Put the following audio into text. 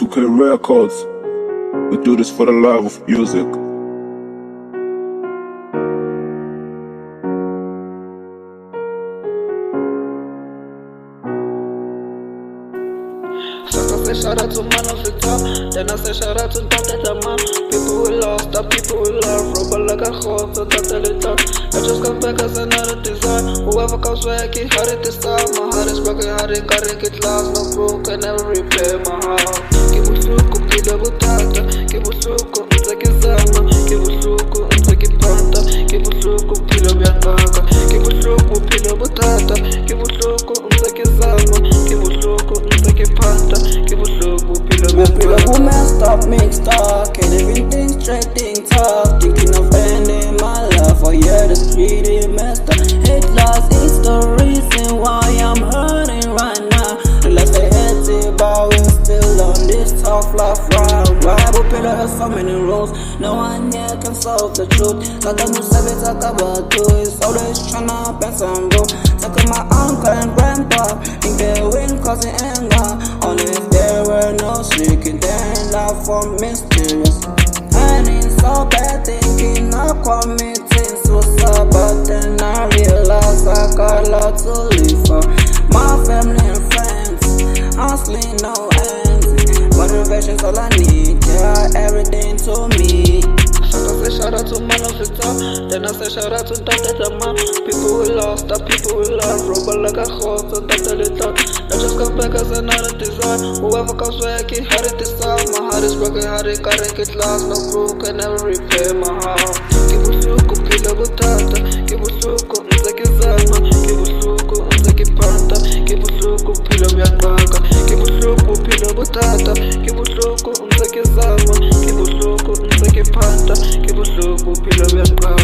2K Records. We do this for the love of music. So I say shout out to man of the top. Then I say shout out to the man. People we lost, the people we love. Rubber like a horse, and that's the top. I just come back as another design. Whoever comes back, he had it this time. My heart is broken, I didn't get lost. No broke, I never replay my heart. Kibusuku, pila butata. Kibusuku, mtakizama. Kibusuku, mtakipanda. Kibusuku, pila biangaga. Kibusuku, pila butata. Kibusuku, mtakizama. Kibusuku, mtakipanda. Kibusuku, pila biangaga. Who messed up, mixed up, can't even think straight, think tough. Thinking of ending my life, oh yeah, the street is messed up. Hate loss is the reason why I'm hurting right now. Realize they hate it, but we're still on this tough life ride. Bible pillar has so many rules, no one here can solve the truth. Like I knew Sabi talk about too, it's always tryna pass some room. Talk of my uncle and grandpa, think they win causing anger. Only if there were no seeking, then life for mysterious. And it's so bad thinking of committing suicide, but then I realized I got a lot to live for. My family and friends, hustling no ends. Motivation's all I need, yeah, everything to me. So I say shout out to man of the top. Then I say shout out to the man. People we lost, the people we love. Rubber like a horse, and that's the top. I just come back as another design. Whoever comes back, he had it this time. My heart is broken, I didn't get lost. No broke, I never repay my heart. Kibusuku, pila butata. Kibusuku, mtakizama. Kibusuku, mtakipanda. Kibusuku, pila biangaga. Kibusuku, pila butata. Kibusuku, mtakizama. Kibusuku, mtakipanda. Kibusuku, pila biangaga.